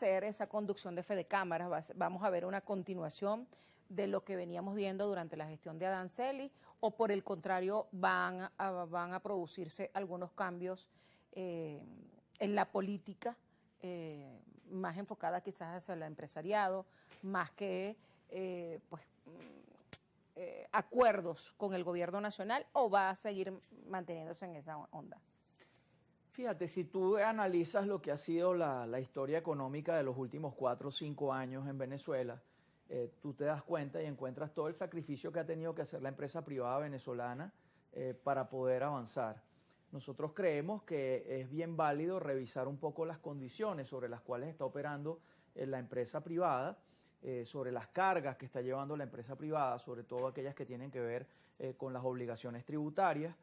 hacer esa conducción de Fedecámaras? ¿Vamos a ver una continuación de lo que veníamos viendo durante la gestión de Adanceli, o por el contrario van a producirse algunos cambios en la política, más enfocada quizás hacia el empresariado, más que acuerdos con el gobierno nacional, o va a seguir manteniéndose en esa onda? Fíjate, si tú analizas lo que ha sido la historia económica de los últimos 4 o 5 años en Venezuela, tú te das cuenta y encuentras todo el sacrificio que ha tenido que hacer la empresa privada venezolana para poder avanzar. Nosotros creemos que es bien válido revisar un poco las condiciones sobre las cuales está operando la empresa privada, sobre las cargas que está llevando la empresa privada, sobre todo aquellas que tienen que ver con las obligaciones tributarias,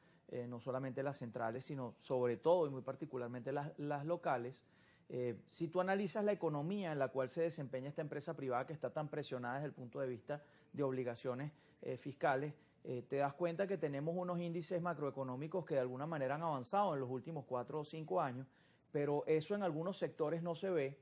no solamente las centrales, sino sobre todo y muy particularmente las locales. Si tú analizas la economía en la cual se desempeña esta empresa privada, que está tan presionada desde el punto de vista de obligaciones fiscales, te das cuenta que tenemos unos índices macroeconómicos que de alguna manera han avanzado en los últimos 4 o 5 años, pero eso en algunos sectores no se ve,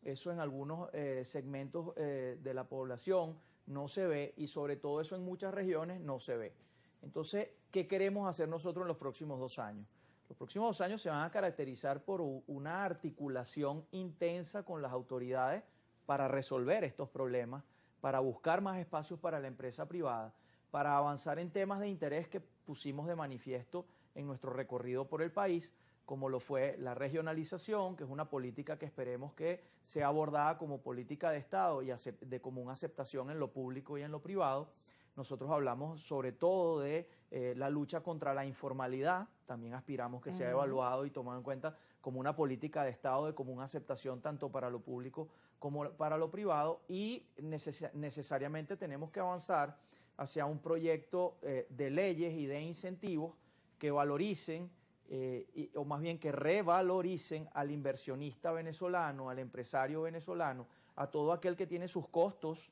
eso en algunos segmentos de la población no se ve, y sobre todo eso en muchas regiones no se ve. Entonces, ¿qué queremos hacer nosotros en los próximos 2 años? Los próximos 2 años se van a caracterizar por una articulación intensa con las autoridades para resolver estos problemas, para buscar más espacios para la empresa privada, para avanzar en temas de interés que pusimos de manifiesto en nuestro recorrido por el país, como lo fue la regionalización, que es una política que esperemos que sea abordada como política de Estado y de común aceptación en lo público y en lo privado. Nosotros hablamos sobre todo de la lucha contra la informalidad, también aspiramos que sea evaluado y tomado en cuenta como una política de Estado de común aceptación tanto para lo público como para lo privado, y necesariamente tenemos que avanzar hacia un proyecto de leyes y de incentivos que valoricen, o más bien que revaloricen al inversionista venezolano, al empresario venezolano, a todo aquel que tiene sus costos,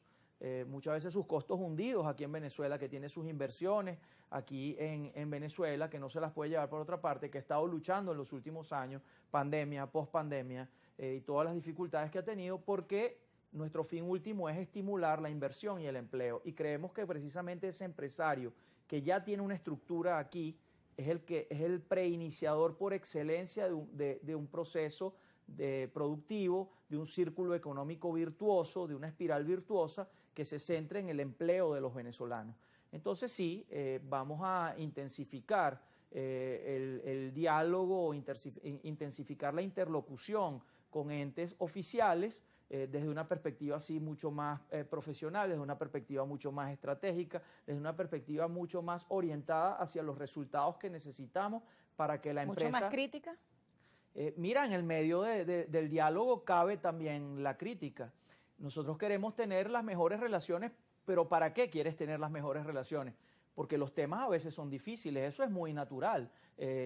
muchas veces sus costos hundidos aquí en Venezuela, que tiene sus inversiones aquí en Venezuela, que no se las puede llevar por otra parte, que ha estado luchando en los últimos años, pandemia, pospandemia, y todas las dificultades que ha tenido, porque nuestro fin último es estimular la inversión y el empleo. Y creemos que precisamente ese empresario que ya tiene una estructura aquí es el preiniciador por excelencia de un proceso productivo, de un círculo económico virtuoso, de una espiral virtuosa que se centre en el empleo de los venezolanos. Entonces sí, vamos a intensificar el diálogo, intensificar la interlocución con entes oficiales, desde una perspectiva así mucho más profesional, desde una perspectiva mucho más estratégica, desde una perspectiva mucho más orientada hacia los resultados que necesitamos para que la empresa... ¿Mucho más crítica? Mira, en el medio del diálogo cabe también la crítica. Nosotros queremos tener las mejores relaciones, pero ¿para qué quieres tener las mejores relaciones? Porque los temas a veces son difíciles, eso es muy natural.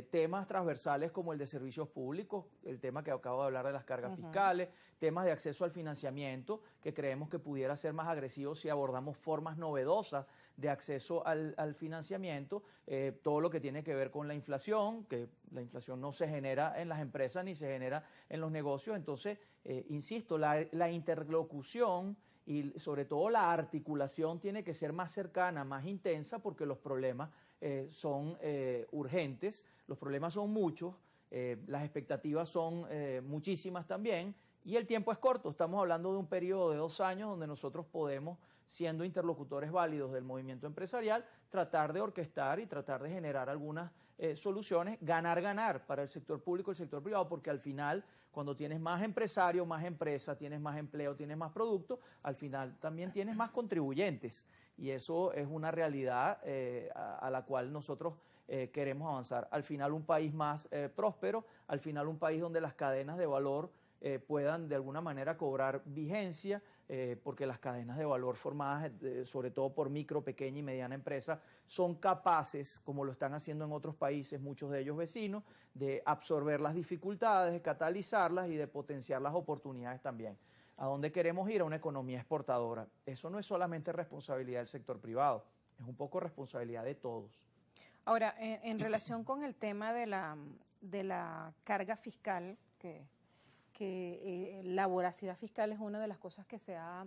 Temas transversales como el de servicios públicos, el tema que acabo de hablar de las cargas fiscales, temas de acceso al financiamiento, que creemos que pudiera ser más agresivo si abordamos formas novedosas de acceso al financiamiento, todo lo que tiene que ver con la inflación, que la inflación no se genera en las empresas ni se genera en los negocios. Entonces, insisto, la interlocución y sobre todo la articulación tiene que ser más cercana, más intensa, porque los problemas son urgentes, los problemas son muchos, las expectativas son muchísimas también, y el tiempo es corto. Estamos hablando de un periodo de 2 años donde nosotros podemos, siendo interlocutores válidos del movimiento empresarial, tratar de orquestar y tratar de generar algunas soluciones, ganar para el sector público y el sector privado, porque al final, cuando tienes más empresarios, más empresas, tienes más empleo, tienes más productos, al final también tienes más contribuyentes, y eso es una realidad a la cual nosotros queremos avanzar. Al final un país más próspero, al final un país donde las cadenas de valor puedan de alguna manera cobrar vigencia, porque las cadenas de valor formadas sobre todo por micro, pequeña y mediana empresa son capaces, como lo están haciendo en otros países, muchos de ellos vecinos, de absorber las dificultades, de catalizarlas y de potenciar las oportunidades también. ¿A dónde queremos ir? A una economía exportadora. Eso no es solamente responsabilidad del sector privado, es un poco responsabilidad de todos. Ahora, en relación con el tema de la carga fiscal, que que la voracidad fiscal es una de las cosas que se ha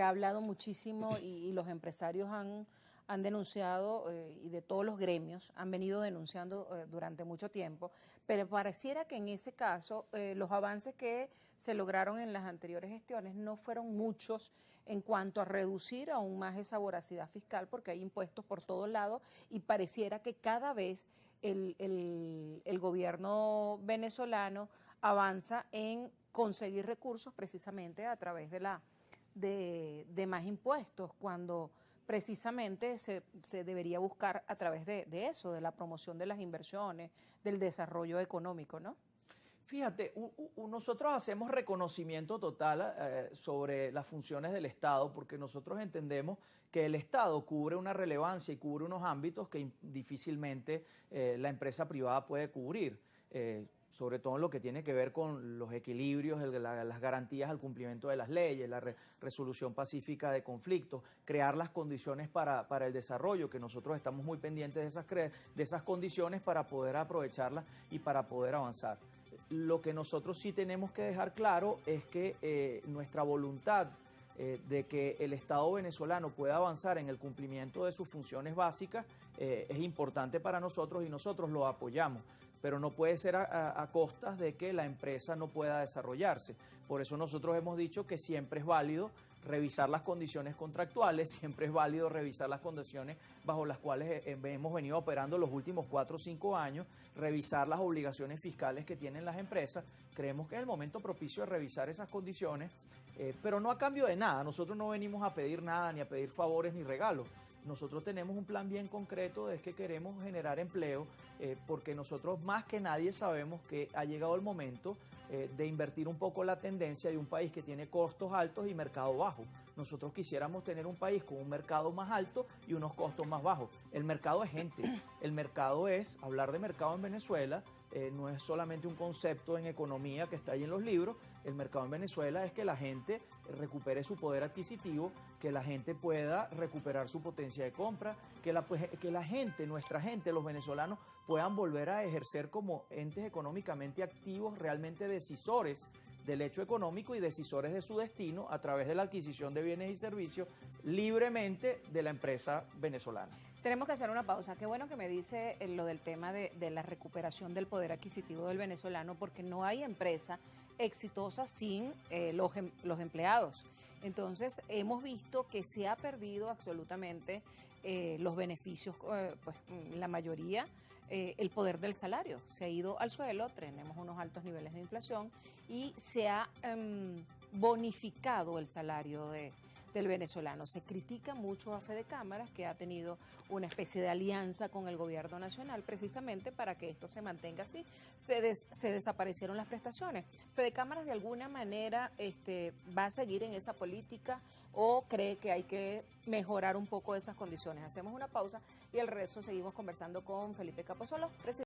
hablado muchísimo y los empresarios han denunciado y de todos los gremios han venido denunciando durante mucho tiempo, pero pareciera que en ese caso los avances que se lograron en las anteriores gestiones no fueron muchos en cuanto a reducir aún más esa voracidad fiscal, porque hay impuestos por todos lados y pareciera que cada vez el gobierno venezolano avanza en conseguir recursos precisamente a través de más impuestos, cuando precisamente se debería buscar a través de eso, de la promoción de las inversiones, del desarrollo económico, ¿no? Fíjate, nosotros hacemos reconocimiento total sobre las funciones del Estado, porque nosotros entendemos que el Estado cubre una relevancia y cubre unos ámbitos que difícilmente la empresa privada puede cubrir, sobre todo en lo que tiene que ver con los equilibrios, las garantías al cumplimiento de las leyes, la resolución pacífica de conflictos, crear las condiciones para el desarrollo, que nosotros estamos muy pendientes de esas condiciones para poder aprovecharlas y para poder avanzar. Lo que nosotros sí tenemos que dejar claro es que nuestra voluntad de que el Estado venezolano pueda avanzar en el cumplimiento de sus funciones básicas es importante para nosotros y nosotros lo apoyamos, pero no puede ser a costas de que la empresa no pueda desarrollarse. Por eso nosotros hemos dicho que siempre es válido revisar las condiciones contractuales, siempre es válido revisar las condiciones bajo las cuales hemos venido operando los últimos 4 o 5 años, revisar las obligaciones fiscales que tienen las empresas. Creemos que es el momento propicio de revisar esas condiciones, pero no a cambio de nada. Nosotros no venimos a pedir nada, ni a pedir favores ni regalos. Nosotros tenemos un plan bien concreto de que queremos generar empleo, porque nosotros más que nadie sabemos que ha llegado el momento de invertir un poco la tendencia de un país que tiene costos altos y mercado bajo. Nosotros quisiéramos tener un país con un mercado más alto y unos costos más bajos. El mercado es gente, el mercado es, hablar de mercado en Venezuela, no es solamente un concepto en economía que está ahí en los libros. El mercado en Venezuela es que la gente recupere su poder adquisitivo, que la gente pueda recuperar su potencia de compra, que la gente, nuestra gente, los venezolanos, puedan volver a ejercer como entes económicamente activos, realmente decisores del hecho económico y decisores de su destino a través de la adquisición de bienes y servicios libremente de la empresa venezolana. Tenemos que hacer una pausa. Qué bueno que me dice lo del tema de la recuperación del poder adquisitivo del venezolano, porque no hay empresa exitosa sin los empleados. Entonces, hemos visto que se ha perdido absolutamente los beneficios, pues la mayoría, el poder del salario. Se ha ido al suelo, tenemos unos altos niveles de inflación y se ha bonificado el salario del venezolano. Se critica mucho a Fede Cámaras, que ha tenido una especie de alianza con el gobierno nacional precisamente para que esto se mantenga así. Se desaparecieron las prestaciones. Fede Cámaras de alguna manera va a seguir en esa política o cree que hay que mejorar un poco esas condiciones. Hacemos una pausa y al regreso seguimos conversando con Felipe Capozolo, presidente.